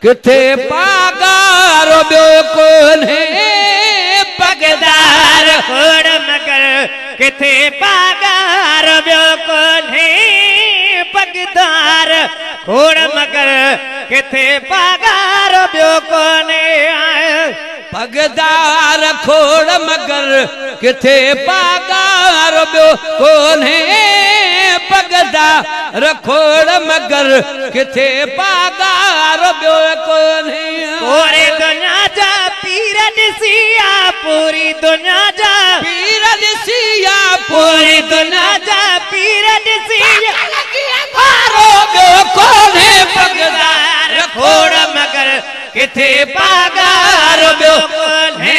किथे पागार ॿियो कोन्हे पगदार खोड़ मगर किथे पागार ॿियो कोन्हे पगदार खोड़ मगर किथे पागार ॿियो कोन्हे पगदार खोड़ मगर किथे पागार ॿियो कोन्हे पगदार खोड़ मगर किथे पागार ॿियो कोन्हे पूरी दुनिया जा पीर ॾिसिया पूरी दुनिया जा पीर ॾिसिया पूरी दुनिया जा पीर ॾिसिया पारो ॿियो कोन्हे पगदार खोड़ मगर किथे पागार ॿियो कोन्हे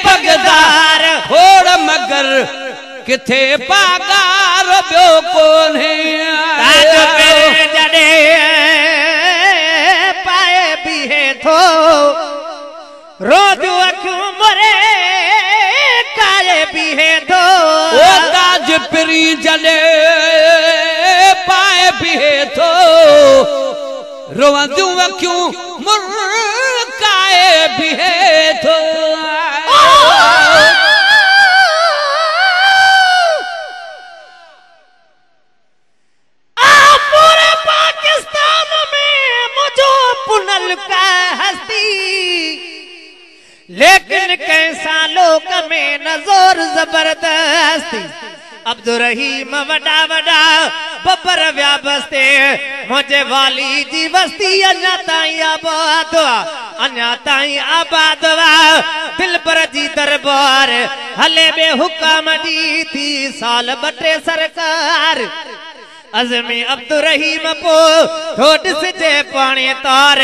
पगदार खोड़ मगर किथे पागार ॿियो कोन्हे जॾे पाए बीहे थो रोज़ अखियूं मोरे काए बीहे थो ताज पिरी जॾे पाए बीहे थो रोवंदियूं अखियूं मुर्काए बीहे थो पुनल का हस्ती लेकिन कैसा लोक में नजोर जबरदस्ती अब्दुर्रहीम वडा वडा बबर व्या बस्ते मुझे वाली जी बस्ती अञा ताईं आबाद दिल पर जी दरबार हले बे हुकाम दी थी साल बटे सरकार अज़मी अब्दुर्रहीम पो थोट सिजे पानी तार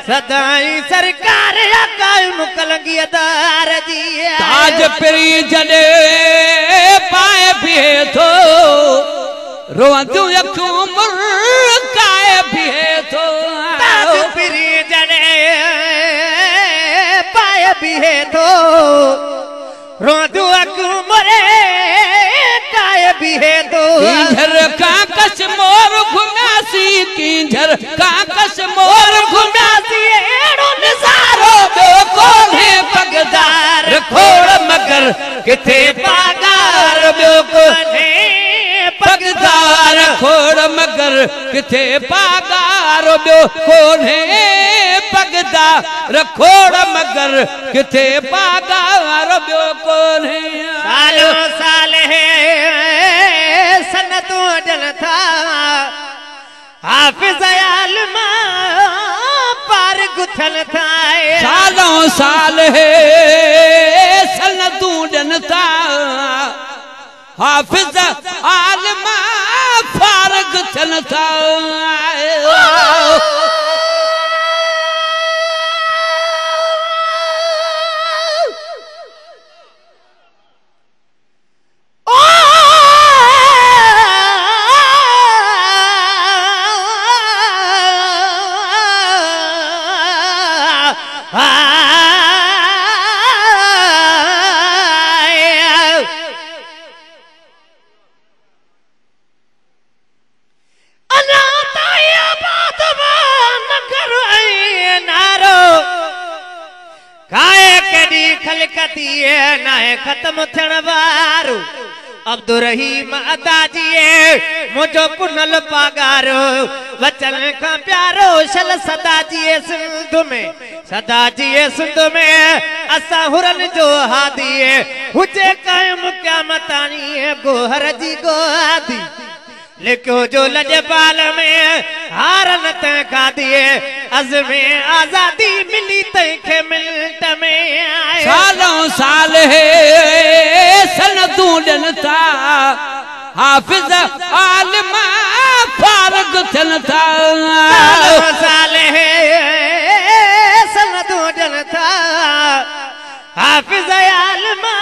सदाई सरकार कायम कलंगीदार जी ताज पिरी जॾे पाए बीहे थो रोवंदियूं अखियूं मुर्काए बीहे थो ताज पिरी जॾे पाए बीहे थो रोवंदियूं अखियूं मुरे काए बीहे थो काकस मोर घुमासी किंझर काकस मोर घुमासी एड़ो नज़ारो ॿियो कोन्हे पगदार खोड़ मगर किथे पागार ॿियो कोन्हे पगदार खोड़ मगर किथे पागार ॿियो कोन्हे पगदार खोड़ मगर किथे पागार ॿियो कोन्हे सालो साल है सनतों जल था हाफिज आलमा पार गुथल था सालों साल है सनतों जल था हाफिज आलमा पार गुथल था खत्म थियण वारो अब्दुर्रहीम अदाजीए मुझो पुनल पागारो वचन का प्यारो शल सदाजीए सिंध में असा हुरन जो हादीए हुजे कायम क़यामतानी गोहर जी गोदी लिखो जो लजपाल में हारन ते खादिए अज़मे आजादी मिली तंखे मिनट में सालों साल है सनतूं ॾियनि था हाफिज आलिमा फारग थियनि था सालों साल है सनतूं ॾियनि था हाफिज आलिमा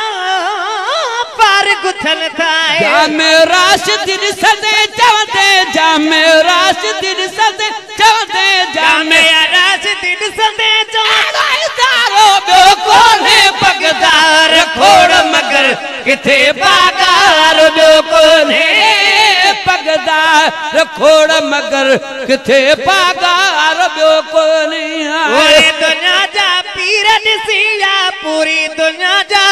फारग थियनि था जामे राशिद सदे चवंदे जामे राशिद सदे चवंदे जामे राशिद सदे चवंदे दारो ॿियो कोन्हे पगदार खोड़ मगर किथे पागार ॿियो कोन्हे पगदार रखोड़ मगर किथे पागार ॿियो कोन्हे ओए दुनिया जा पीर ॾिसिया पूरी दुनिया जा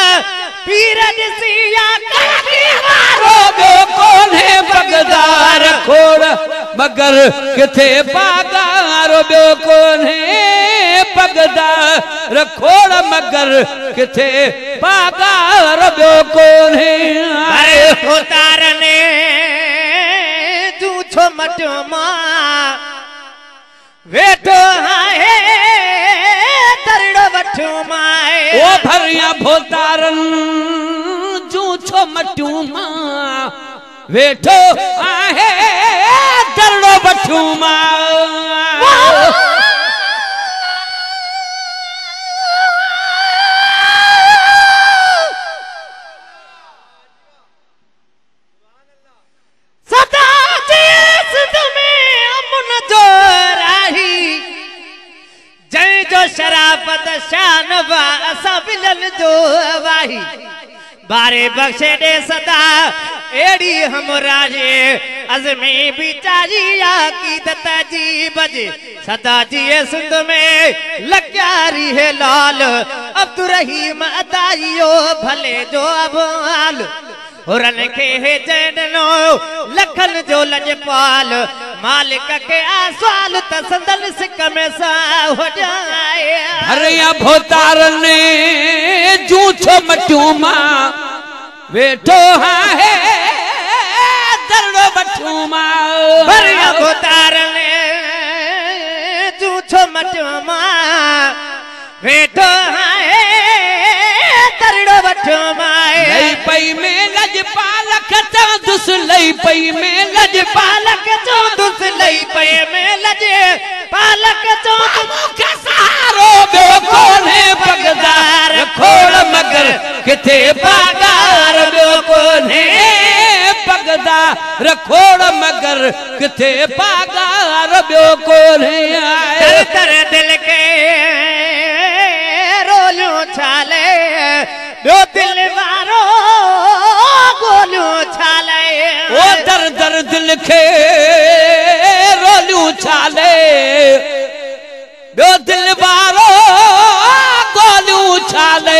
पीर ॾिसिया कलगी वारो ॿियो कोन्हे पगदार रखोड़ मगर किथे पागार ॿियो कोन्हे पगदार रखोड़ मगर किथे पागार ॿियो कोन्हे उतारने तू छो मटियो मां वेठो आहे तरड़ो वठो माए ओ भरिया भोतारन जू छो मटियो मां वेठो आहे तरड़ो वठो मां शराफत शान असा बिलन जो वाही बारे बख्शे दे सदा एड़ी हमराजे अज़मी बिचारिया की दता जी बजे सदा जी सिंध में लग्यारी है लाल अब्दुर्रहीम अदाइयो भले जो अबाल हुरन के हे जैनो लखन जो लजपाल मालिक के आसवाल तसंदल सिक में सा हो जाए भरिया भोतारन जू छो मटियो मां वेठो आहे तरड़ो वठो मां भरिया भोतारन जू छो मटियो मां वेठो आहे तरड़ो वठो माए लई पई में लजपालक चौदुस लई पई में लजपालक चौदुस लई पई में लजपालक चौदुस सहारो ॿियो कोन्हे पगदार खोड़ मगर किथे पागार ॿियो कोन्हे पगदार खोड़ मगर किथे पागार ॿियो कोन्हे तर दिल के रोलियो छाले ॿियो दिल वारो गोलियो छाले ओ दर दर दिल खे रोलियूं छाले ॿियो दिल वारो गोलियूं छाले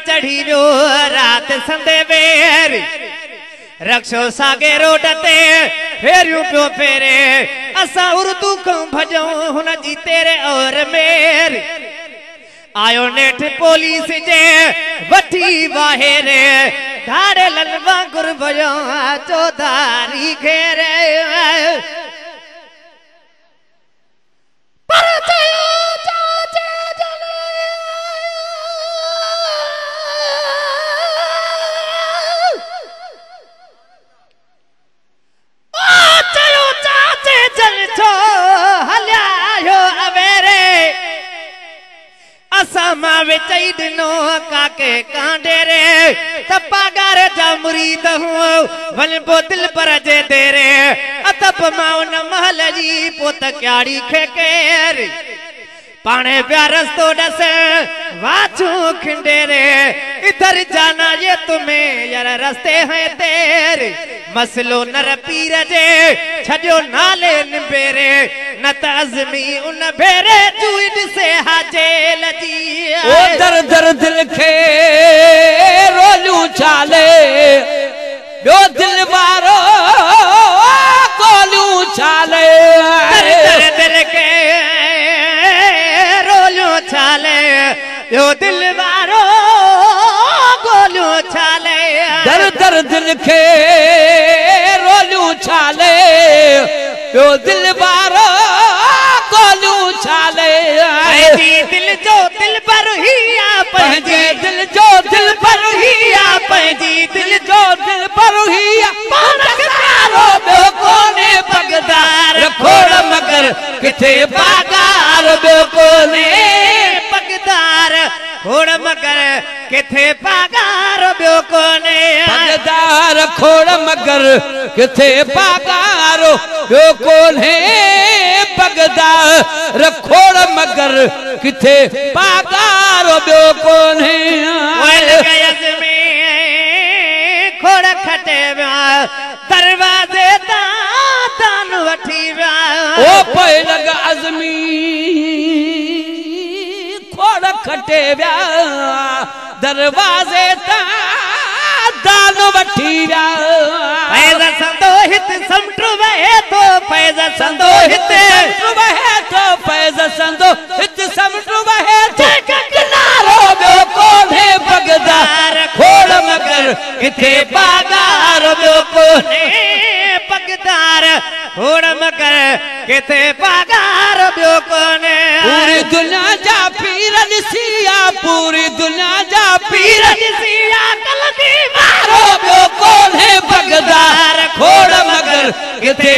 चढ़ी जो रात संदे बेर रक्षो सागे रोड ते फेरियूं पियो फेरे असां उर्दू को भजऊं हुन जी तेरे और मेर आयो नेठ पुलिस जे वठी बाहिरे धाड़े लन वांगुर भजो चौधारी घेरे पर विचई दिनो काके कांडे रे तपागार जा मुरीद हूं वन बो दिल पर जे तेरे अतप माउन महल जी पोत क्याड़ी खे केर पाने प्यार रस्तो डस वाचू खिंडे रे इधर जाना ये तुम्हें यार रस्ते हैं तेरे मसलो नर पीर जे छजो नाले निबेरे न तज़मी उन भेरे जुइड से हाजेल जी ओ दर दर दिल खे रोलियूं छाले ॿियो दिल वारो गोलियूं छाले दर दर दिल खे रोलियूं छाले ॿियो दिल वारो गोलियूं छाले दर दर दिल खे रोलियूं छाले ॿियो दिल वारो गोलियूं छाले दिल जो दिल पर ही पंहिंजे दिल जो दिल पर ही पंहिंजी दिल जो दिल पर ही ॿियो कोन्हे पगदार खोड़ मगर किथे पागार ॿियो कोन्हे पगदार खोड़ मगर किथे पागार ॿियो कोन्हे पगदार खोड़ मगर किथे पागार ॿियो कोन्हे पगदार खोड़ मगर किथे पागार ॿियो कोन्हे खोड़ खटे विया दरवाज़े तां वठी विया ओ पोइ लॻ अज़मी खोड़ खटे विया दरवाज़े तां दान वठी विया फैज़ संदो हित समुंड वहे थो फैज़ संदो हित वहे थो फैज़ संदो हित समुंड वहे थो किनारो ॿियो कोन्हे पगदार खोड़ मगर किथे पागार ॿियो कोन्हे पगदार खोड़ मगर किथे पागार ॿियो कोन्हे पूरी दुनिया जा पीर ॾिसिया पूरी दुनिया जा पीर ॾिसिया कलंदी मारो ॿियो कोन्हे पगदार खोड़ मगर किथे